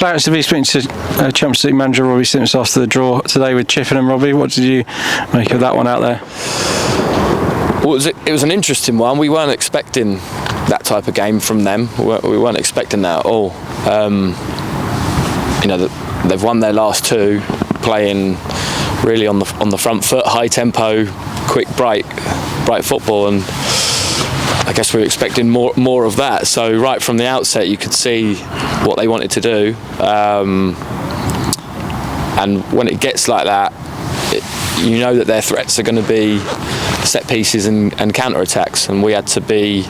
ClaretsTV speaking to Championship League manager Robbie Simpson after the draw today with Chippenham. Robbie, what did you make of that one out there? Well, it was an interesting one. We weren't expecting that type of game from them. We weren't expecting that at all. They've won their last two, playing really on the front foot, high tempo, quick, bright football, and I guess we were expecting more of that. So right from the outset, you could see what they wanted to do, and when it gets like that, you know that their threats are going to be set pieces and counter attacks, and we had to be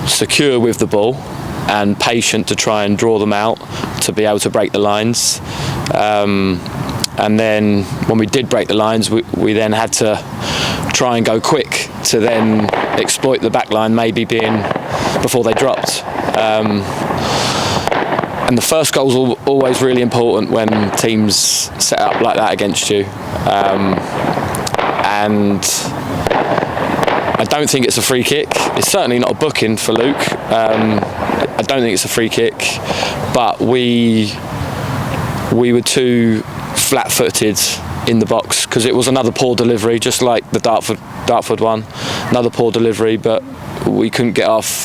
secure with the ball and patient to try and draw them out to be able to break the lines. And then when we did break the lines, we then had to try and go quick to then exploit the back line maybe being before they dropped. And the first goal's always really important when teams set up like that against you. And I don't think it's a free kick. It's certainly not a booking for Luke. I don't think it's a free kick, but we were too flat-footed in the box because it was another poor delivery, just like the Dartford one. Another poor delivery, but we couldn't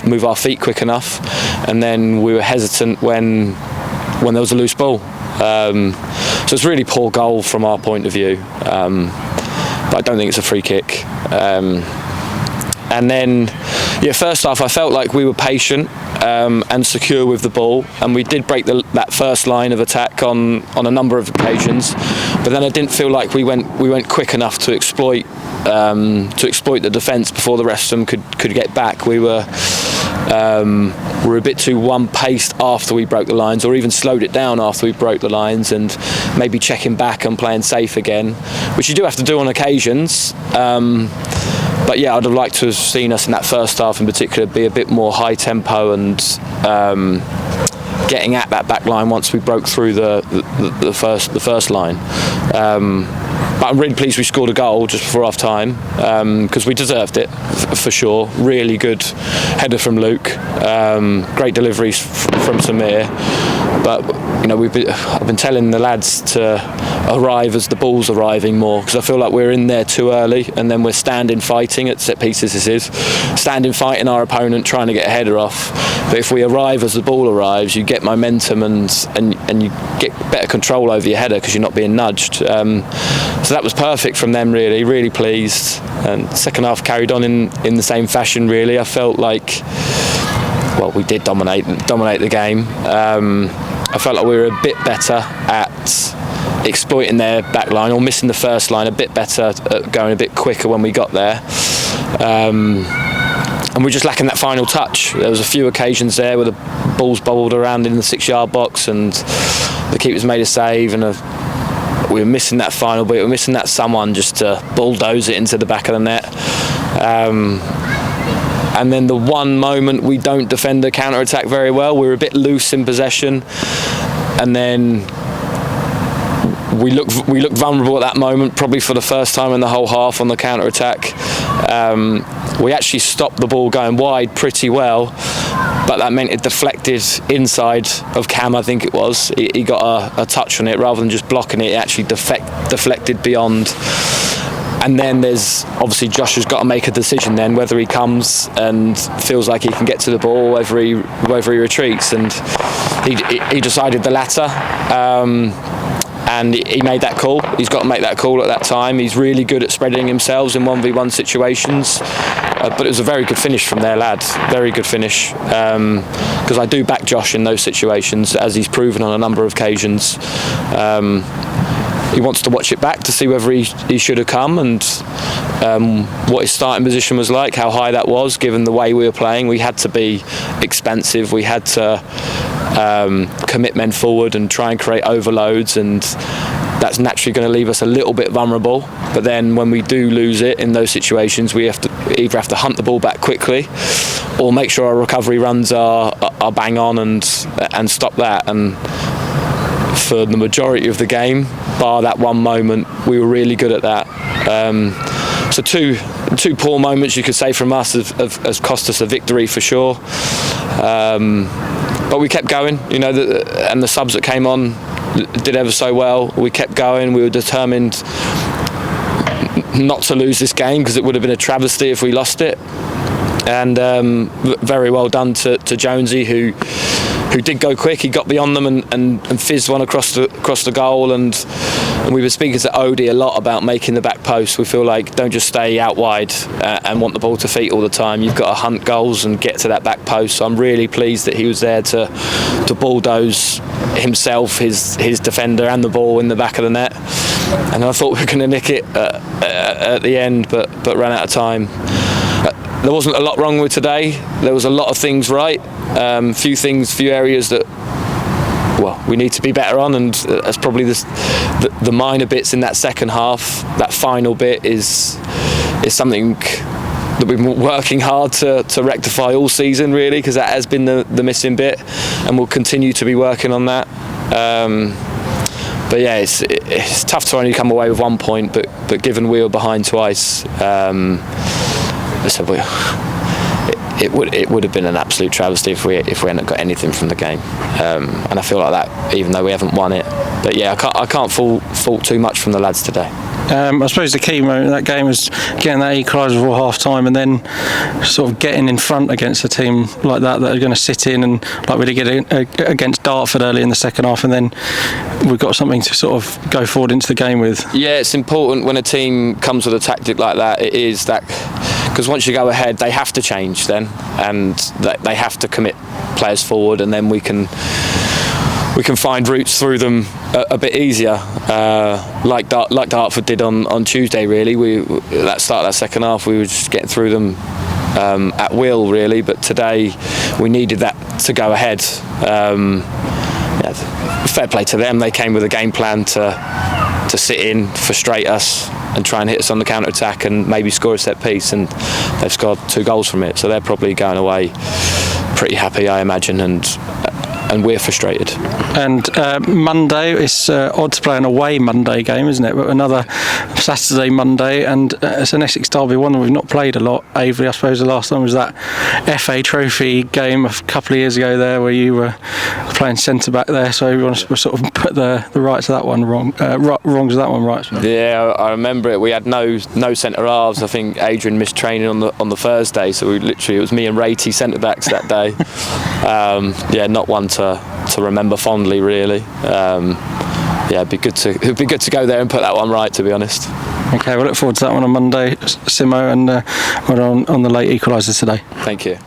move our feet quick enough, and then we were hesitant when there was a loose ball. So it's a really poor goal from our point of view, but I don't think it's a free kick. And then, first half I felt like we were patient and secure with the ball, and we did break that first line of attack on a number of occasions. But then I didn't feel like we went quick enough to exploit the defence before the rest of them could get back. We were a bit too one-paced after we broke the lines, or even slowed it down after we broke the lines, and maybe checking back and playing safe again, which you do have to do on occasions. But yeah, I'd have liked to have seen us in that first half in particular be a bit more high tempo and getting at that back line once we broke through the first line. But I'm really pleased we scored a goal just before half time, because we deserved it for sure. Really good header from Luke, great deliveries from Samir. But I've been telling the lads to arrive as the ball's arriving more, because I feel like we're in there too early, and then we're standing fighting at set pieces. This is standing fighting our opponent, trying to get a header off. But if we arrive as the ball arrives, you get momentum and you get better control over your header because you're not being nudged. So that was perfect from them. Really pleased. And second half carried on in the same fashion. Really, I felt like, well, we did dominate the game. I felt like we were a bit better at exploiting their back line, or missing the first line, a bit better at going a bit quicker when we got there. And we're just lacking that final touch. There was a few occasions there where the balls bobbled around in the 6-yard box and the keeper's made a save, and we were missing that final bit. We were missing that someone just to bulldoze it into the back of the net. And then the one moment we don't defend the counter-attack very well, we were a bit loose in possession, and then we looked vulnerable at that moment, probably for the first time in the whole half on the counter-attack. We actually stopped the ball going wide pretty well, but that meant it deflected inside of Cam, I think it was. He got a touch on it. Rather than just blocking it, it actually deflected beyond. And then there's obviously Josh has got to make a decision then whether he comes and feels like he can get to the ball, whether he retreats, and he decided the latter. And he made that call. He's got to make that call at that time. He's really good at spreading himself in 1v1 situations. But it was a very good finish from their lad. Very good finish. Because I do back Josh in those situations, as he's proven on a number of occasions. He wants to watch it back to see whether he should have come, and what his starting position was like, how high that was, given the way we were playing. We had to be expansive. We had to commit men forward and try and create overloads, and that's naturally going to leave us a little bit vulnerable. But then when we do lose it in those situations, we either have to hunt the ball back quickly, or make sure our recovery runs are bang on and stop that. And for the majority of the game, bar that one moment, we were really good at that. So two 2 poor moments, you could say, from us have cost us a victory for sure. But we kept going, you know, and the subs that came on did ever so well. We kept going. We were determined not to lose this game, because it would have been a travesty if we lost it. And very well done to Jonesy, who did go quick. He got beyond them and fizzed one across the goal. And we were speaking to Odie a lot about making the back post. We feel like, don't just stay out wide and want the ball to feet all the time. You've got to hunt goals and get to that back post. So I'm really pleased that he was there to bulldoze himself, his defender, and the ball in the back of the net. And I thought we were going to nick it at the end, but ran out of time. There wasn't a lot wrong with today. There was a lot of things right. Few areas that, well, we need to be better on, and that's probably the minor bits in that second half. That final bit is something that we've been working hard to rectify all season, really, because that has been the missing bit, and we'll continue to be working on that. But yeah, it's tough to only come away with 1 point, but given we were behind twice, it would have been an absolute travesty if we hadn't got anything from the game, and I feel like that even though we haven't won it. But yeah, I can't fault too much from the lads today. I suppose the key moment in that game was getting that equaliser before half time, and then sort of getting in front against a team like that are going to sit in, and like we did get against Dartford early in the second half, and then we've got something to sort of go forward into the game with. Yeah, it's important when a team comes with a tactic like that. It is that, because once you go ahead, they have to change then, and they have to commit players forward, and then we can find routes through them a bit easier, like Dartford did on Tuesday. Really, that start of that second half, we were just getting through them at will, really. But today, we needed that to go ahead. Fair play to them. They came with a game plan to sit in, frustrate us, and try and hit us on the counter attack, and maybe score a set piece. And they've scored 2 goals from it, so they're probably going away pretty happy, I imagine, and we're frustrated. And Monday, it's odd to play an away Monday game, isn't it? But another Saturday Monday, and it's an Essex derby, one that we've not played a lot. Avery, I suppose the last time was that FA Trophy game a couple of years ago there, where you were playing centre back there. So we want to sort of put the rights of that one wrongs of that one right. Yeah, I remember it. We had no centre halves. I think Adrian missed training on the Thursday, so it was me and Ratey centre backs that day. Yeah, not one to remember fondly, really. Yeah, it'd be good to go there and put that one right, to be honest. Okay, we'll look forward to that one on Monday, Simo, and well on the late equaliser today. Thank you.